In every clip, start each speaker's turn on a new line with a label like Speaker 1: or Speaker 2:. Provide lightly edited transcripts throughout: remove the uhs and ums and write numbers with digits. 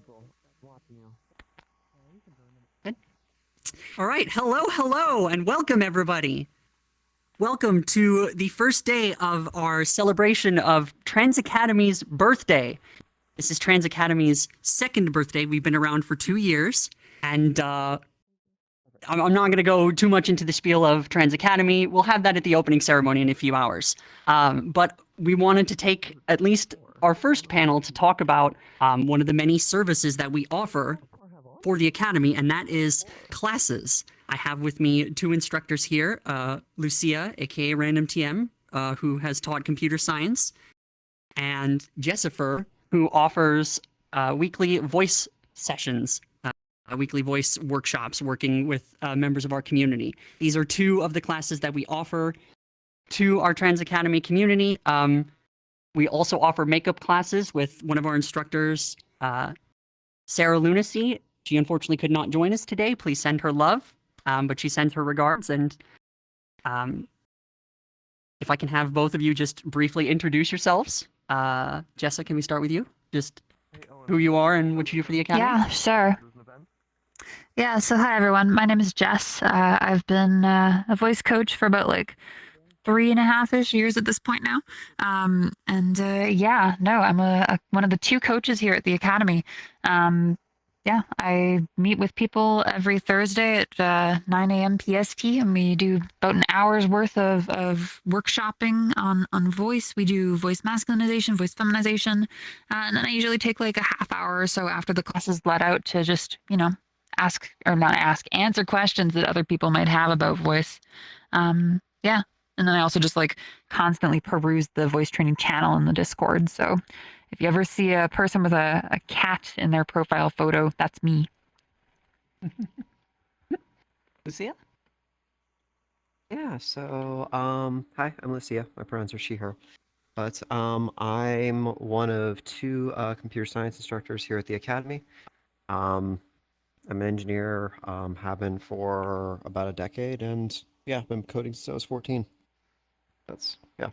Speaker 1: Good. All right, hello, and welcome everybody. Welcome to the first day of our celebration of Trans Academy's birthday. This is Trans Academy's second birthday. We've been around for 2 years, and I'm not going to go too much into the spiel of Trans Academy. We'll have that at the opening ceremony in a few hours. But we wanted to take at least our first panel to talk about one of the many services that we offer for the Academy, and that is classes. I have with me two instructors here, Lucia, aka Random TM, who has taught computer science, and Jessa, who offers weekly voice sessions, weekly voice workshops working with members of our community. These are two of the classes that we offer to our Trans Academy community. We also offer makeup classes with one of our instructors, Sarah Lunacy. She unfortunately could not join us today. Please send her love, but she sends her regards. And if I can have both of you just briefly introduce yourselves. Jessa, can we start with you? Just who you are and what you do for the Academy?
Speaker 2: Yeah, sure. Yeah, so hi everyone. My name is Jess. I've been a voice coach for about like 3.5-ish years at this point now. I'm one of the two coaches here at the Academy. I meet with people every Thursday at 9 a.m. PST, and we do about an hour's worth of workshopping on voice. We do voice masculinization, voice feminization, and then I usually take like a half hour or so after the class is let out to just, answer questions that other people might have about voice. And then I also just like constantly peruse the voice training channel in the Discord. So if you ever see a person with a cat in their profile photo, that's me.
Speaker 1: Lucia?
Speaker 3: Yeah, so, hi, I'm Lucia. My pronouns are she, her. But, I'm one of two computer science instructors here at the Academy. I'm an engineer, have been for about a decade, and yeah, I've been coding since I was 14. Yeah.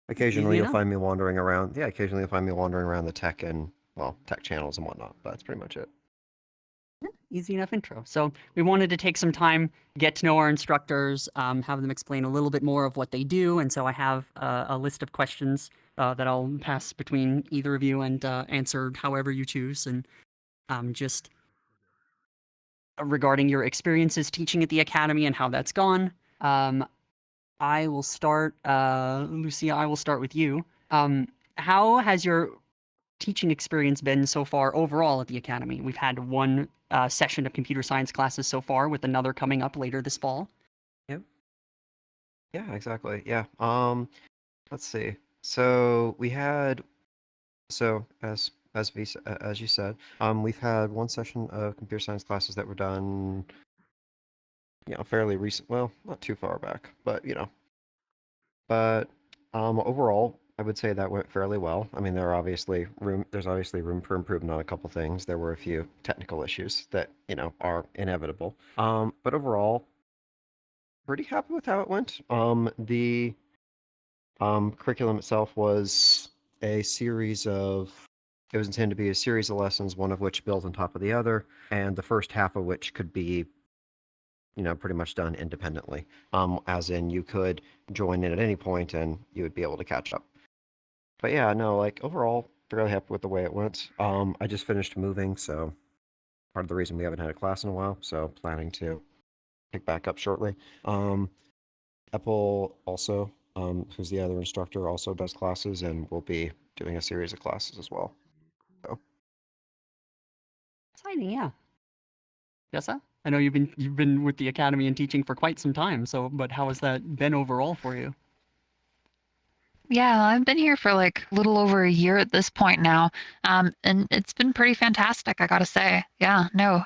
Speaker 3: Occasionally you'll find me wandering around. Yeah, occasionally you'll find me wandering around the tech channels and whatnot, but that's pretty much it.
Speaker 1: Easy enough intro. So we wanted to take some time, get to know our instructors, have them explain a little bit more of what they do. And so I have a list of questions that I'll pass between either of you and answer however you choose. And just regarding your experiences teaching at the Academy and how that's gone. I will start, Lucia, I will start with you. How has your teaching experience been so far overall at the Academy? We've had one session of computer science classes so far, with another coming up later this fall.
Speaker 3: Yep. Yeah, exactly. Yeah. Let's see. So we had, as you said, we've had one session of computer science classes that were done, fairly recent. Well, not too far back, but But overall, I would say that went fairly well. I mean, there's obviously room for improvement on a couple things. There were a few technical issues that, are inevitable. But overall, pretty happy with how it went. The curriculum itself was it was intended to be a series of lessons, one of which built on top of the other, and the first half of which could be pretty much done independently. As in you could join in at any point and you would be able to catch up. But yeah, no, like overall, fairly happy with the way it went. I just finished moving, so part of the reason we haven't had a class in a while, so planning to pick back up shortly. Apple also, who's the other instructor, also does classes and will be doing a series of classes as well. So.
Speaker 1: Exciting, yeah. Jessa? I know you've been with the Academy and teaching for quite some time, but how has that been overall for you?
Speaker 2: Yeah, I've been here for like a little over a year at this point now, and it's been pretty fantastic, I gotta say. Yeah, no,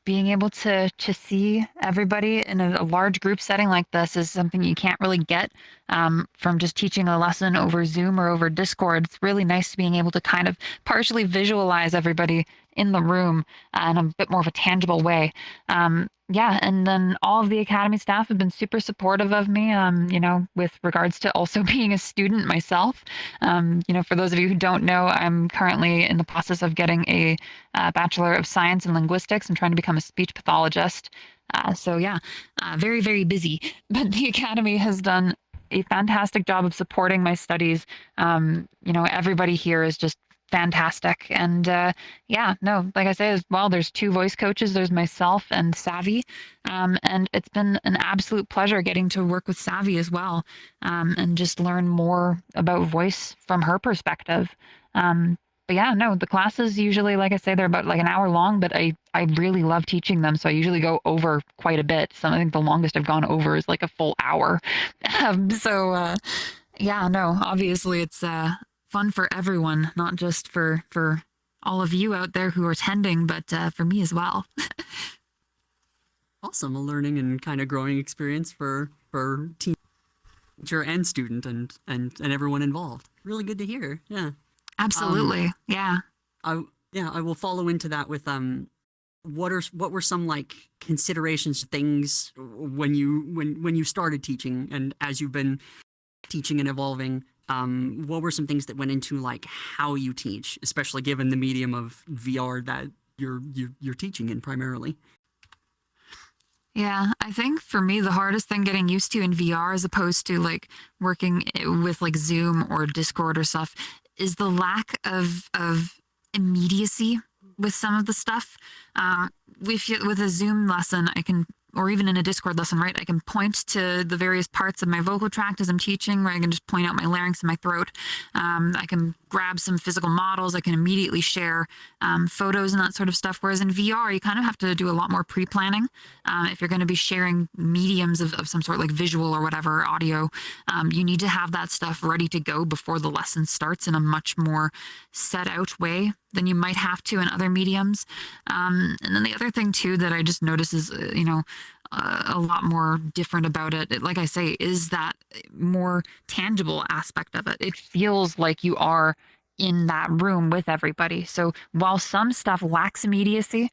Speaker 2: being able to see everybody in a large group setting like this is something you can't really get from just teaching a lesson over Zoom or over Discord. It's really nice being able to kind of partially visualize everybody in the room in a bit more of a tangible way. Yeah, and then all of the academy staff have been super supportive of me, with regards to also being a student myself. For those of you who don't know, I'm currently in the process of getting a Bachelor of Science in Linguistics. I'm trying to become a speech pathologist. So yeah, very, very busy. But the Academy has done a fantastic job of supporting my studies. Everybody here is just fantastic. And yeah, no, like I say, as well, there's two voice coaches. There's myself and Savvy. And it's been an absolute pleasure getting to work with Savvy as well, and just learn more about voice from her perspective. But yeah, no, the classes usually, like I say, they're about like an hour long, but I really love teaching them. So I usually go over quite a bit. So I think the longest I've gone over is like a full hour. Yeah, no, obviously it's fun for everyone, not just for all of you out there who are attending, but for me as well.
Speaker 1: Awesome, a learning and kind of growing experience for teacher and student and everyone involved. Really good to hear. Yeah.
Speaker 2: Absolutely. Yeah.
Speaker 1: I will follow into that with what were some like considerations, things when you started teaching and as you've been teaching and evolving, what were some things that went into like how you teach, especially given the medium of VR that you're teaching in primarily?
Speaker 2: Yeah, I think for me the hardest thing getting used to in VR as opposed to like working with like Zoom or Discord or stuff is the lack of immediacy with some of the stuff. With a Zoom lesson, I can, or even in a Discord lesson, right? I can point to the various parts of my vocal tract as I'm teaching, where I can just point out my larynx and my throat. I can grab some physical models. I can immediately share photos and that sort of stuff. Whereas in VR, you kind of have to do a lot more pre-planning. If you're going to be sharing mediums of some sort, like visual or whatever, audio, you need to have that stuff ready to go before the lesson starts in a much more set out way than you might have to in other mediums. And then the other thing too that I just notice is, a lot more different about it, like I say, is that more tangible aspect of it. It feels like you are in that room with everybody. So while some stuff lacks immediacy,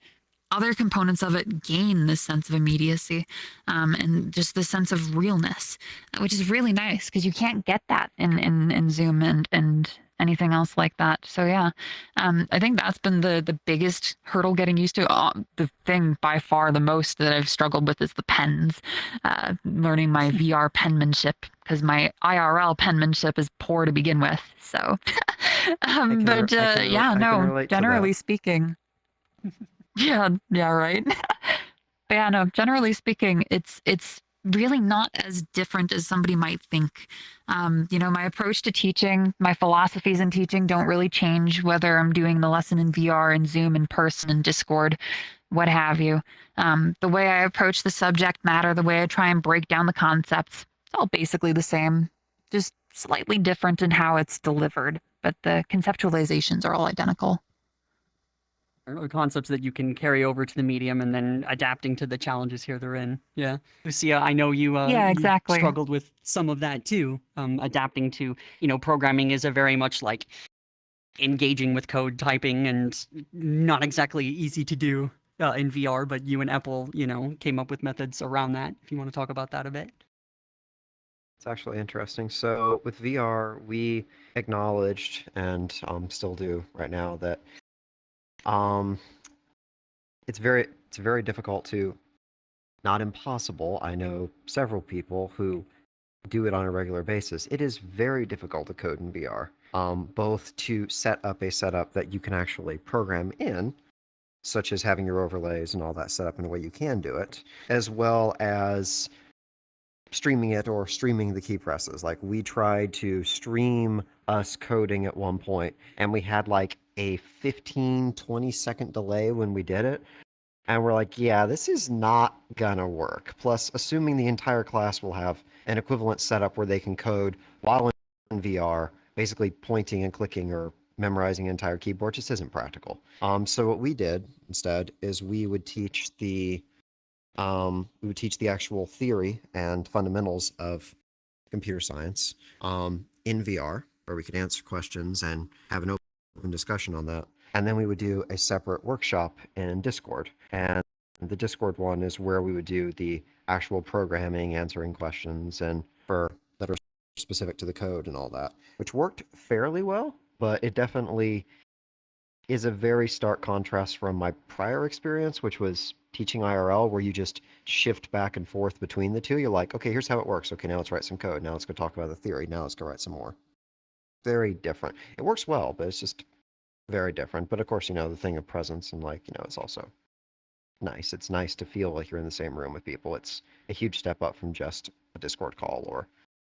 Speaker 2: other components of it gain this sense of immediacy, and just the sense of realness, which is really nice because you can't get that in Zoom and anything else like that. So yeah, I think that's been the biggest hurdle getting used to. The thing by far the most that I've struggled with is the pens, learning my VR penmanship because my IRL penmanship is poor to begin with. So, yeah,
Speaker 3: I can
Speaker 2: no,
Speaker 3: relate to
Speaker 2: generally
Speaker 3: that.
Speaker 2: speaking. Yeah, yeah, right. But yeah, no, generally speaking, it's really not as different as somebody might think. My approach to teaching, my philosophies in teaching don't really change whether I'm doing the lesson in VR and Zoom in person and Discord, what have you. The way I approach the subject matter, the way I try and break down the concepts, it's all basically the same, just slightly different in how it's delivered, but the conceptualizations are all identical.
Speaker 1: Or concepts that you can carry over to the medium and then adapting to the challenges here they're in. Yeah. Lucia, I know
Speaker 2: Yeah,
Speaker 1: you've
Speaker 2: exactly.
Speaker 1: struggled with some of that too. Adapting to, programming is a very much like engaging with code typing and not exactly easy to do in VR, but you and Apple, came up with methods around that. If you want to talk about that a bit.
Speaker 3: It's actually interesting. So with VR, we acknowledged and still do right now that um, it's very difficult to, not impossible. I know several people who do it on a regular basis. It is very difficult to code in VR, both to set up a setup that you can actually program in, such as having your overlays and all that set up in a way you can do it, as well as streaming it or streaming the key presses. Like we tried to stream us coding at one point, and we had like a 15-20 second delay when we did it. And we're like, yeah, this is not gonna work. Plus, assuming the entire class will have an equivalent setup where they can code while in VR, basically pointing and clicking or memorizing an entire keyboard just isn't practical. So what we did instead is we would teach the actual theory and fundamentals of computer science in VR, where we could answer questions and have an open discussion on that. And then we would do a separate workshop in Discord. And the Discord one is where we would do the actual programming, answering questions, and for that are specific to the code and all that, which worked fairly well, but it definitely is a very stark contrast from my prior experience, which was teaching IRL, where you just shift back and forth between the two. You're like, okay, here's how it works. Okay, now let's write some code. Now let's go talk about the theory. Now let's go write some more. Very different. It works well, but it's just very different. But of course, the thing of presence and it's also nice. It's nice to feel like you're in the same room with people. It's a huge step up from just a Discord call or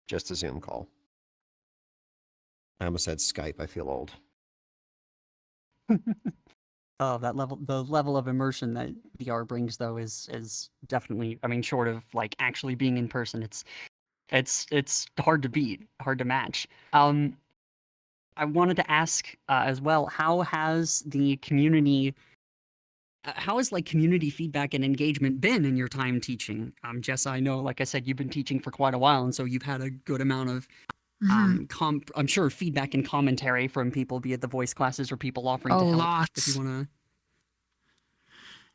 Speaker 3: just a Zoom call. I almost said Skype. I feel old.
Speaker 1: Oh, the level of immersion that VR brings, though, is definitely, I mean, short of like actually being in person, it's hard to beat, hard to match. I wanted to ask as well, how has like community feedback and engagement been in your time teaching? Jessa, I know, like I said, you've been teaching for quite a while, and so you've had a good amount of I'm sure feedback and commentary from people, be it the voice classes or people offering to help.
Speaker 2: Lots.
Speaker 1: If you want to.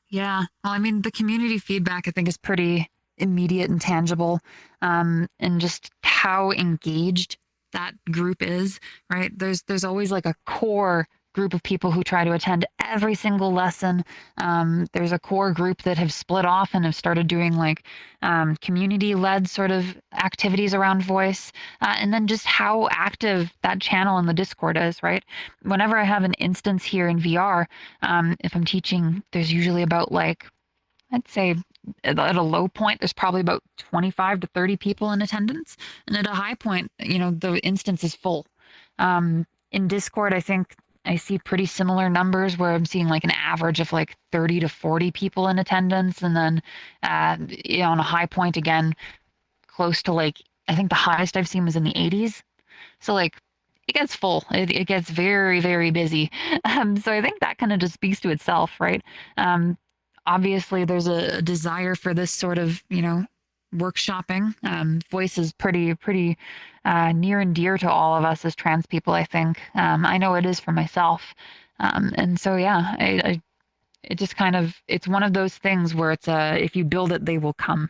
Speaker 2: Yeah. Well, I mean, the community feedback I think is pretty immediate and tangible, and just how engaged that group is, right? There's always like a core group of people who try to attend every single lesson. There's a core group that have split off and have started doing like community-led sort of activities around voice, and then just how active that channel in the Discord is, right? Whenever I have an instance here in VR, if I'm teaching, there's usually about like, I'd say at a low point, there's probably about 25 to 30 people in attendance. And at a high point, the instance is full. In Discord, I think I see pretty similar numbers where I'm seeing like an average of like 30 to 40 people in attendance. And then, on a high point again, close to like, I think the highest I've seen was in the 80s. So like, it gets full. It gets very, very busy. So I think that kind of just speaks to itself, right? Obviously, there's a desire for this sort of, workshopping. Voice is pretty near and dear to all of us as trans people, I think. I know it is for myself. And so, yeah, it just kind of, it's one of those things where it's if you build it, they will come.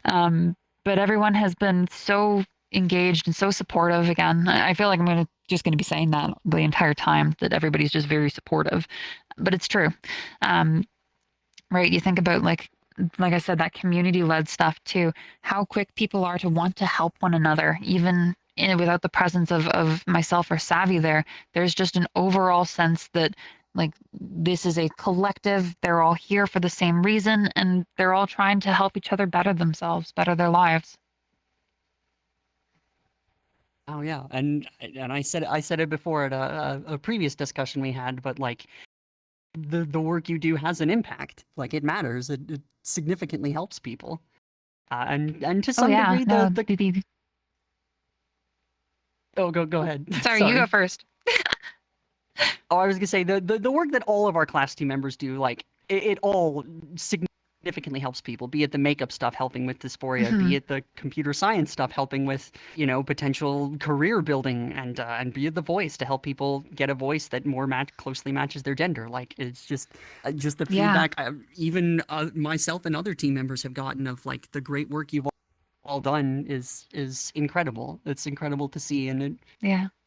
Speaker 2: But everyone has been so engaged and so supportive. Again, I feel like I'm just going to be saying that the entire time, that everybody's just very supportive, but it's true. Right. You think about like I said, that community-led stuff too, how quick people are to want to help one another, even without the presence of myself or Savvy there. There's just an overall sense that like this is a collective, they're all here for the same reason, and they're all trying to help each other better themselves, better their lives.
Speaker 1: Oh yeah, and I said it before at a previous discussion we had, but like the work you do has an impact. Like it matters. It significantly helps people. And to some degree, oh, go ahead.
Speaker 2: Sorry, you go first.
Speaker 1: Oh, I was gonna say the work that all of our class team members do, like it all significantly helps people. Be it the makeup stuff helping with dysphoria, be it the computer science stuff helping with potential career building, and be it the voice to help people get a voice that more closely matches their gender. Like it's just the feedback even myself and other team members have gotten of like the great work you've all done is incredible. It's incredible to see, and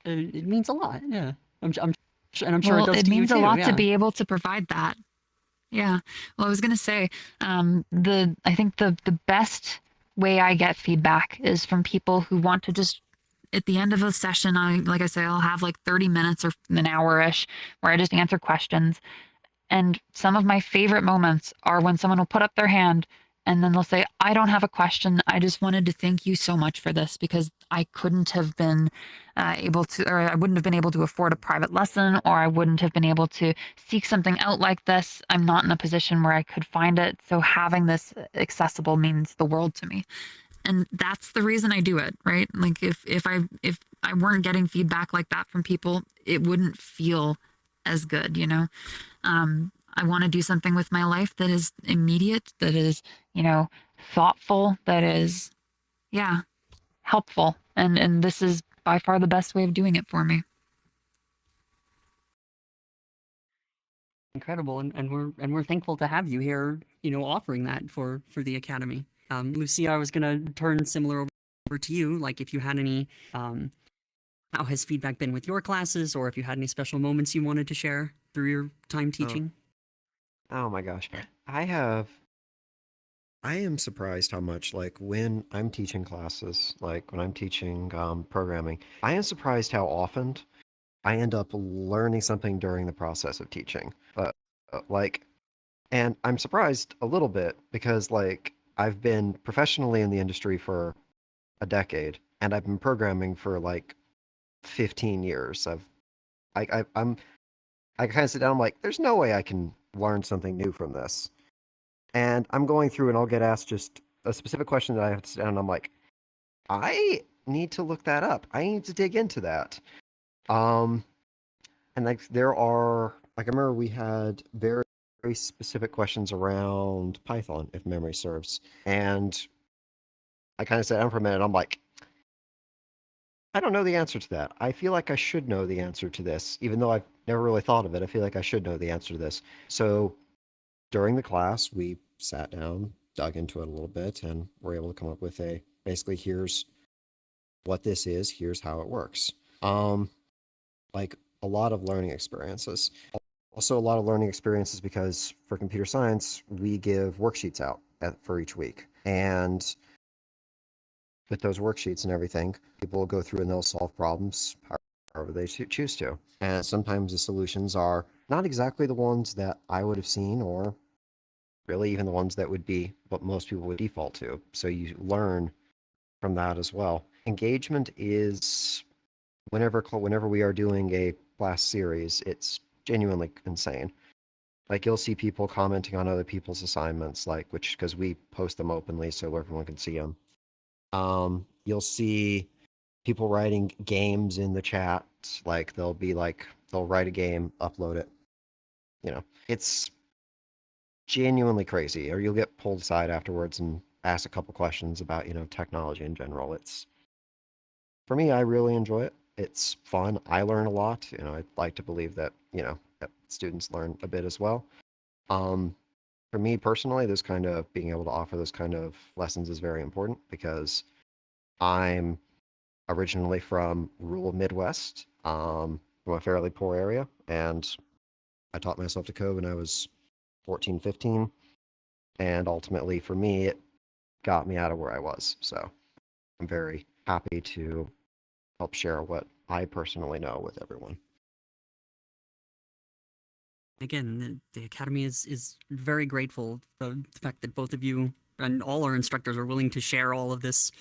Speaker 1: it means a lot. Yeah, I'm sure it does to you too.
Speaker 2: It means a lot to be able to provide that. Yeah. Well, I was going to say, I think the best way I get feedback is from people who want to just, at the end of a session, like I say, I'll have like 30 minutes or an hour-ish where I just answer questions. And some of my favorite moments are when someone will put up their hand and then they'll say, I don't have a question. I just wanted to thank you so much for this because I couldn't have been able to, or I wouldn't have been able to afford a private lesson, or I wouldn't have been able to seek something out like this. I'm not in a position where I could find it. So having this accessible means the world to me. And that's the reason I do it, right? Like if I weren't getting feedback like that from people, it wouldn't feel as good, you know. I want to do something with my life that is immediate, that is, you know, thoughtful, that is, yeah, helpful. And this is by far the best way of doing it for me.
Speaker 1: Incredible, and we're thankful to have you here, you know, offering that for the academy. Lucia, I was gonna turn similar over to you, like if you had any, how has feedback been with your classes, or if you had any special moments you wanted to share through your time
Speaker 3: Oh,
Speaker 1: teaching.
Speaker 3: oh my gosh. I am surprised how much, like, when I'm teaching classes, like when I'm teaching programming, I am surprised how often I end up learning something during the process of teaching. Like, and I'm surprised a little bit because, like, I've been professionally in the industry for a decade, and I've been programming for like 15 years. I'm I kind of sit down. I'm like, there's no way I can learn something new from this. And I'm going through, and I'll get asked just a specific question that I have to sit down. And I'm like, I need to look that up. I need to dig into that. Um, and like there are, like I remember we had very specific questions around Python, if memory serves. And I kind of sat down for a minute. I'm like, I don't know the answer to that. I feel like I should know the answer to this, even though I've never really thought of it. I feel like I should know the answer to this. So during the class, we sat down, dug into it a little bit, and were able to come up with a basically here's what this is, here's how it works. Um, like a lot of learning experiences. Also, a lot of learning experiences because for computer science, we give worksheets out for each week. And with those worksheets and everything, people will go through and they'll solve problems however they choose to. And sometimes the solutions are not exactly the ones that I would have seen, or really even the ones that would be what most people would default to. So you learn from that as well. Engagement is whenever we are doing a class series, it's genuinely insane. Like you'll see people commenting on other people's assignments, like which because we post them openly so everyone can see them. You'll see people writing games in the chat. Like they'll write a game, upload it. You know, it's genuinely crazy. Or you'll get pulled aside afterwards and ask a couple questions about, you know, technology in general. It's for me, I really enjoy it. It's fun. I learn a lot. You know, I'd like to believe that, you know, that students learn a bit as well. Um, for me personally, this kind of being able to offer those kind of lessons is very important because I'm originally from rural Midwest, from a fairly poor area, and I taught myself to code when I was 14, 15, and ultimately for me, it got me out of where I was. So I'm very happy to help share what I personally know with everyone.
Speaker 1: Again, the academy is very grateful for the fact that both of you and all our instructors are willing to share all of this,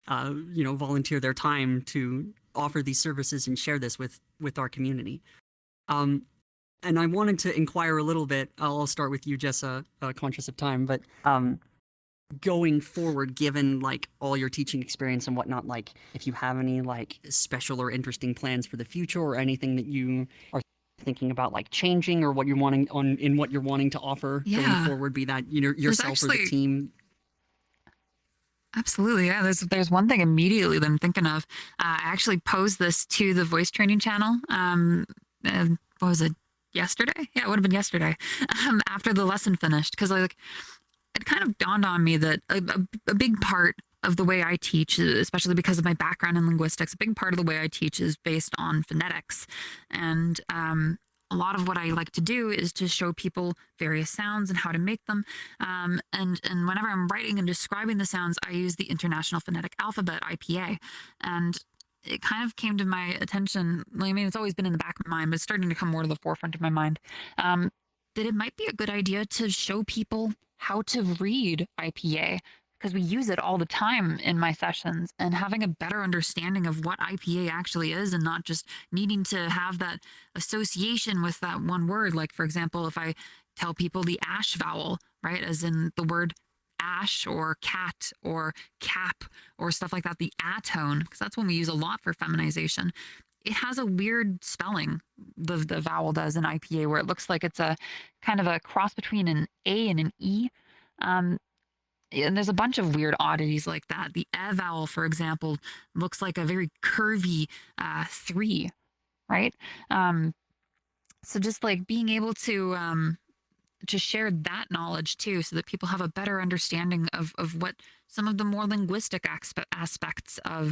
Speaker 1: you know, volunteer their time to offer these services and share this with our community. Um, and I wanted to inquire a little bit. I'll start with you, Jessa, conscious of time, but going forward, given like all your teaching experience and whatnot, like if you have any like special or interesting plans for the future or anything that you are thinking about like changing or what you're wanting in what you're wanting to offer going
Speaker 2: Yeah.
Speaker 1: forward, be that, you know, yourself or the team.
Speaker 2: Absolutely. Yeah. There's one thing immediately that I'm thinking of. I actually posed this to the voice training channel. What was it? Yesterday? Yeah, it would have been yesterday. After the lesson finished, because like it kind of dawned on me that a big part of the way I teach, especially because of my background in linguistics, a big part of the way I teach is based on phonetics, and a lot of what I like to do is to show people various sounds and how to make them. And whenever I'm writing and describing the sounds, I use the International Phonetic Alphabet (IPA), and it kind of came to my attention. I mean, it's always been in the back of my mind, but it's starting to come more to the forefront of my mind. That it might be a good idea to show people how to read IPA because we use it all the time in my sessions, and having a better understanding of what IPA actually is and not just needing to have that association with that one word. Like, for example, if I tell people the ash vowel, right, as in the word ash or cat or cap or stuff like that, the a tone, because that's one we use a lot for feminization. It has a weird spelling, the vowel does in IPA, where it looks like it's a kind of a cross between an A and an E. Um, and there's a bunch of weird oddities like that. The E vowel, for example, looks like a very curvy 3, right? So just like being able to share that knowledge too, so that people have a better understanding of what some of the more linguistic aspects of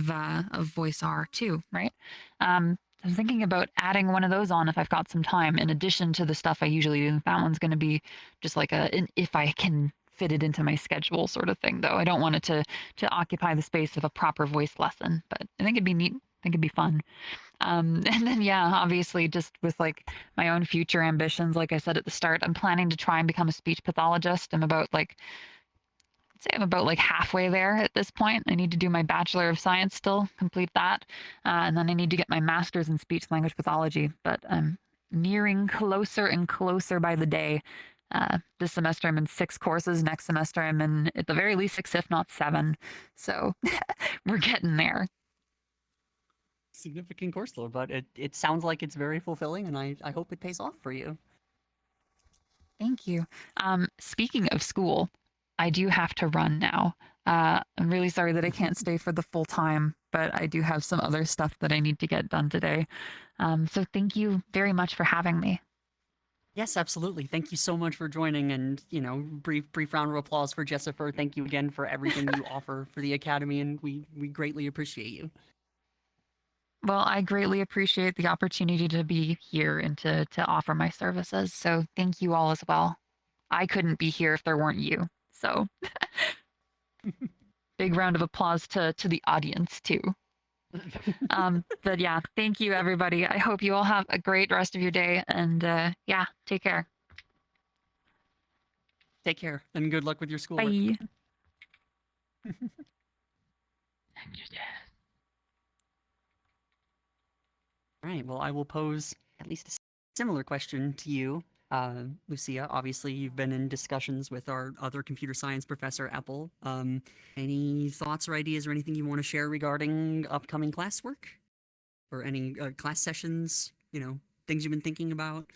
Speaker 2: voice are too, right? I'm thinking about adding one of those on if I've got some time, in addition to the stuff I usually do. That one's going to be just like an if I can fit it into my schedule sort of thing, though. I don't want it to occupy the space of a proper voice lesson, but I think it'd be neat. I think it'd be fun. And then, yeah, obviously, just with like my own future ambitions, like I said at the start, I'm planning to try and become a speech pathologist. I'd say I'm about like halfway there at this point. I need to do my Bachelor of Science still, complete that. And then I need to get my master's in speech language pathology. But I'm nearing closer and closer by the day. This semester I'm in 6 courses. Next semester I'm in at the very least 6, if not 7. So we're getting there.
Speaker 1: Significant course load, but it sounds like it's very fulfilling, and I hope it pays off for you.
Speaker 2: Thank you. Speaking of school, I do have to run now. I'm really sorry that I can't stay for the full time, but I do have some other stuff that I need to get done today. So thank you very much for having me.
Speaker 1: Yes, absolutely. Thank you so much for joining, and brief round of applause for Jessa. Thank you again for everything you offer for the Academy, and we greatly appreciate you.
Speaker 2: Well, I greatly appreciate the opportunity to be here and to offer my services. So thank you all as well. I couldn't be here if there weren't you. So big round of applause to the audience too. But yeah, thank you everybody. I hope you all have a great rest of your day, and yeah, take care.
Speaker 1: Take care, and good luck with your schoolwork.
Speaker 2: Bye.
Speaker 1: All right, well, I will pose at least a similar question to you, Lucia. Obviously, you've been in discussions with our other computer science professor, Apple. Any thoughts or ideas or anything you want to share regarding upcoming classwork? Or any class sessions, things you've been thinking about?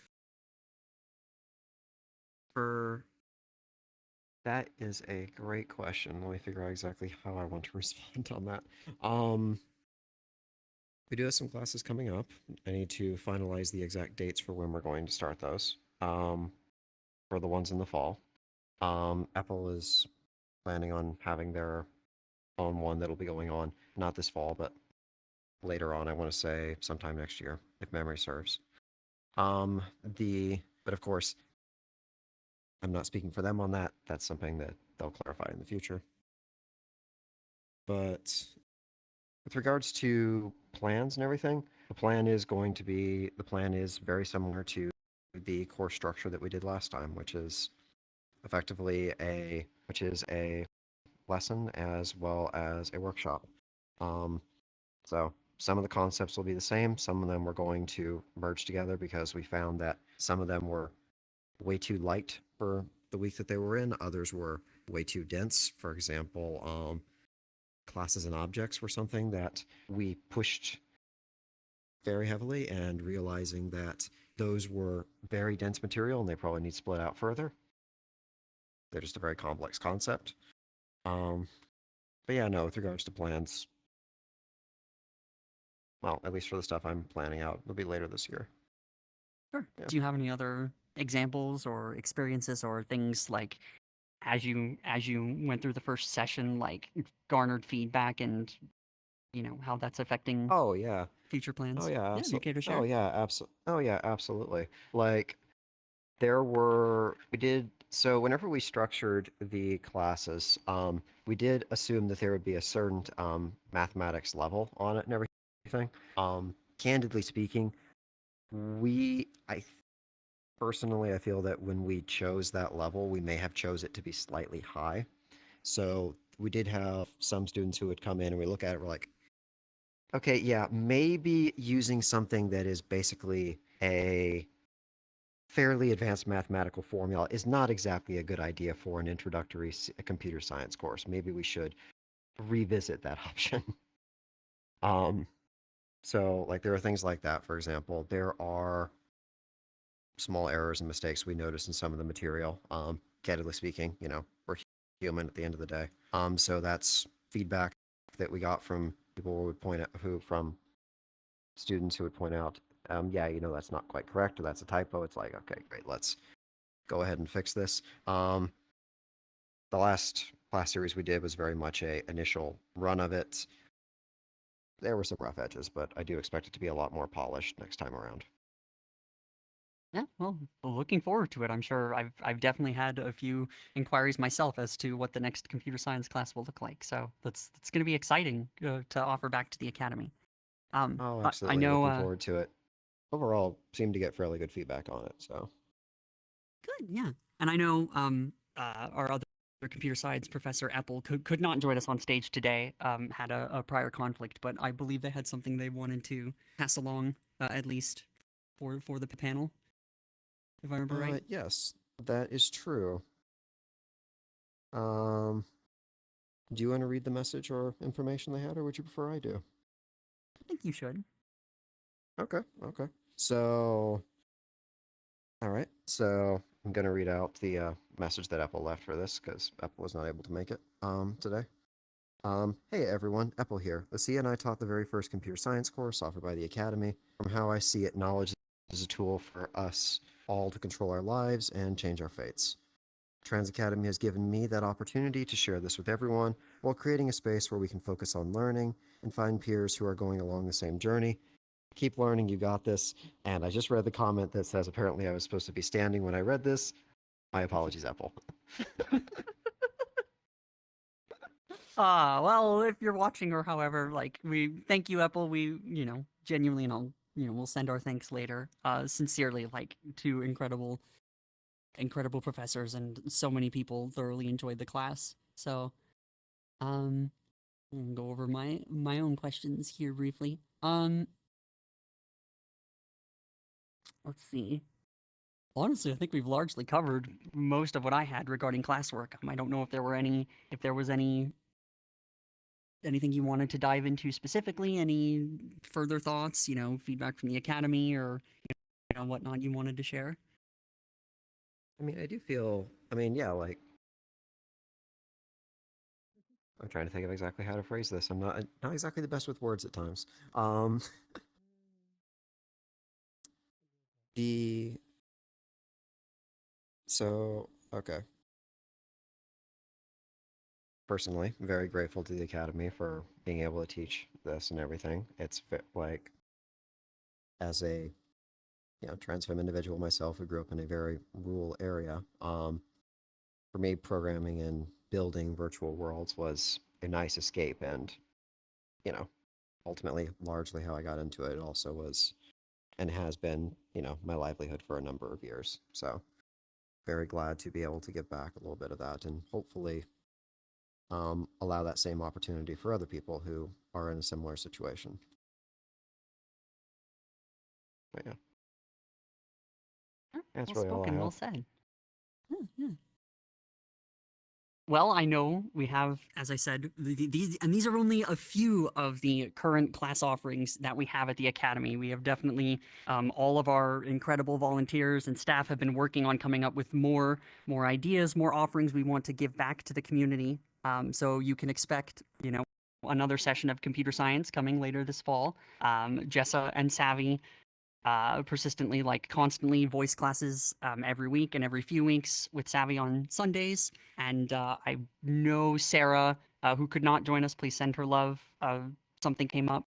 Speaker 3: That is a great question. Let me figure out exactly how I want to respond on that. We do have some classes coming up. I need to finalize the exact dates for when we're going to start those. For the ones in the fall. Apple is planning on having their own one that'll be going on, not this fall, but later on. I want to say sometime next year, if memory serves. But of course, I'm not speaking for them on that. That's something that they'll clarify in the future. But with regards to plans and everything, the plan is very similar to the course structure that we did last time, which is effectively a lesson as well as a workshop. So some of the concepts will be the same. Some of them we're going to merge together because we found that some of them were way too light for the week that they were in. Others were way too dense. For example, classes and objects were something that we pushed very heavily, and realizing that those were very dense material and they probably need split out further. They're just a very complex concept. But yeah, no, with regards to plans, well, at least for the stuff I'm planning out, it'll be later this year.
Speaker 1: Sure.
Speaker 3: Yeah.
Speaker 1: Do you have any other examples or experiences or things like as you went through the first session, like garnered feedback and how that's affecting
Speaker 3: Oh yeah.
Speaker 1: future plans?
Speaker 3: Oh yeah,
Speaker 1: Yeah, you care to share?
Speaker 3: Oh yeah, absolutely. Like so whenever we structured the classes, we did assume that there would be a certain mathematics level on it and everything. Candidly speaking, personally, I feel that when we chose that level, we may have chose it to be slightly high. So we did have some students who would come in and we look at it, we're like, okay, yeah, maybe using something that is basically a fairly advanced mathematical formula is not exactly a good idea for an introductory computer science course. Maybe we should revisit that option. um, so like there are things like that. For example, there are small errors and mistakes we noticed in some of the material. Candidly speaking, we're human at the end of the day. So that's feedback that we got from people who would point out from students who would point out, yeah, that's not quite correct, or that's a typo. It's like, okay, great, let's go ahead and fix this. The last class series we did was very much a initial run of it. There were some rough edges, but I do expect it to be a lot more polished next time around.
Speaker 1: Yeah, well, looking forward to it. I'm sure I've definitely had a few inquiries myself as to what the next computer science class will look like. So that's going to be exciting to offer back to the academy.
Speaker 3: Oh,
Speaker 1: I
Speaker 3: absolutely.
Speaker 1: know.
Speaker 3: Looking forward to it. Overall, seemed to get fairly good feedback on it, so.
Speaker 1: Good, yeah. And I know our other computer science professor, Apple, could not join us on stage today, had a prior conflict, but I believe they had something they wanted to pass along, at least for the panel, if I remember right.
Speaker 3: Yes, that is true. Um, do you want to read the message or information they had, or would you prefer I do?
Speaker 1: I think you should.
Speaker 3: Okay, okay. So, all right. So I'm gonna read out the message that Apple left for this because Apple was not able to make it today. Hey everyone, Apple here. Lucia and I taught the very first computer science course offered by the Academy. From how I see it, knowledge is a tool for us all to control our lives and change our fates. Trans Academy has given me that opportunity to share this with everyone while creating a space where we can focus on learning and find peers who are going along the same journey. Keep learning, you got this. And I just read the comment that says apparently I was supposed to be standing when I read this. My apologies, Apple.
Speaker 1: Well, if you're watching or however, like, we thank you, Apple. We, genuinely, and I'll, we'll send our thanks later. Sincerely, like, to incredible professors, and so many people thoroughly enjoyed the class. So, I'll go over my own questions here briefly. Let's see. Honestly, I think we've largely covered most of what I had regarding classwork. I don't know if there was anything you wanted to dive into specifically, any further thoughts, feedback from the academy, or whatnot you wanted to share.
Speaker 3: I mean, I do feel, I mean, yeah, like, I'm trying to think of exactly how to phrase this. I'm not exactly the best with words at times. Um, the so okay. Personally, very grateful to the Academy for being able to teach this and everything. It's like as a trans femme individual myself who grew up in a very rural area. For me, programming and building virtual worlds was a nice escape, and you know, ultimately, largely how I got into it also was and has been, my livelihood for a number of years. So very glad to be able to give back a little bit of that and hopefully allow that same opportunity for other people who are in a similar situation. But yeah, that's
Speaker 1: Well
Speaker 3: really all I
Speaker 1: spoken, well
Speaker 3: have.
Speaker 1: said. Yeah. Well, I know we have, as I said, these are only a few of the current class offerings that we have at the Academy. We have definitely, all of our incredible volunteers and staff have been working on coming up with more ideas, more offerings we want to give back to the community. So you can expect, another session of computer science coming later this fall. Jessa and Savvy persistently, like constantly, voice classes every week and every few weeks with Savvy on Sundays. And I know Sarah, who could not join us, please send her love. Something came up.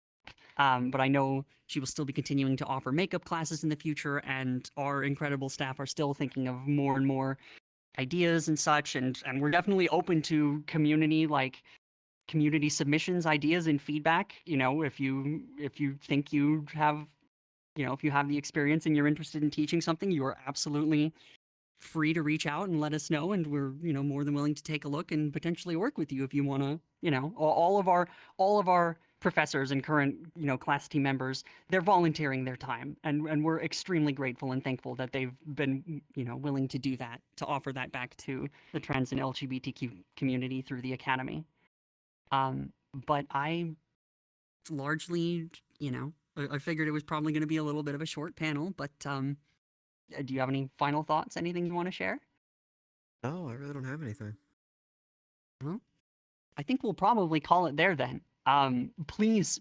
Speaker 1: But I know she will still be continuing to offer makeup classes in the future, and our incredible staff are still thinking of more and more ideas and such. And we're definitely open to community submissions, ideas, and feedback. If you think you have if you have the experience and you're interested in teaching something, you are absolutely free to reach out and let us know. And we're, more than willing to take a look and potentially work with you if you want to, all of our professors and current, class team members, they're volunteering their time, and we're extremely grateful and thankful that they've been, willing to do that, to offer that back to the trans and LGBTQ community through the academy. But I largely, I figured it was probably going to be a little bit of a short panel, but do you have any final thoughts? Anything you want to share?
Speaker 3: No, I really don't have anything.
Speaker 1: Well, I think we'll probably call it there then. Please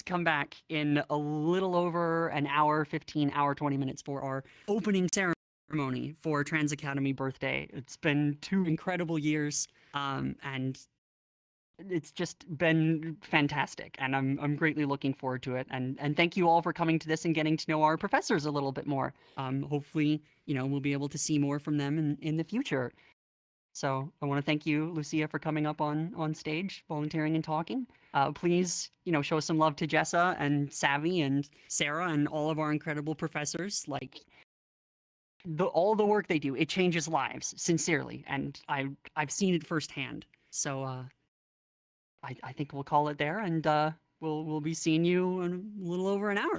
Speaker 1: come back in a little over an hour, 20 minutes for our opening ceremony for Trans Academy birthday. It's been 2 incredible years, and it's just been fantastic, and I'm greatly looking forward to it. And thank you all for coming to this and getting to know our professors a little bit more. Hopefully, we'll be able to see more from them in the future. So I want to thank you, Lucia, for coming up on stage, volunteering and talking. Please, show some love to Jessa and Savvy and Sarah and all of our incredible professors. Like, all the work they do, it changes lives, sincerely, and I've seen it firsthand. So I think we'll call it there, and we'll be seeing you in a little over an hour.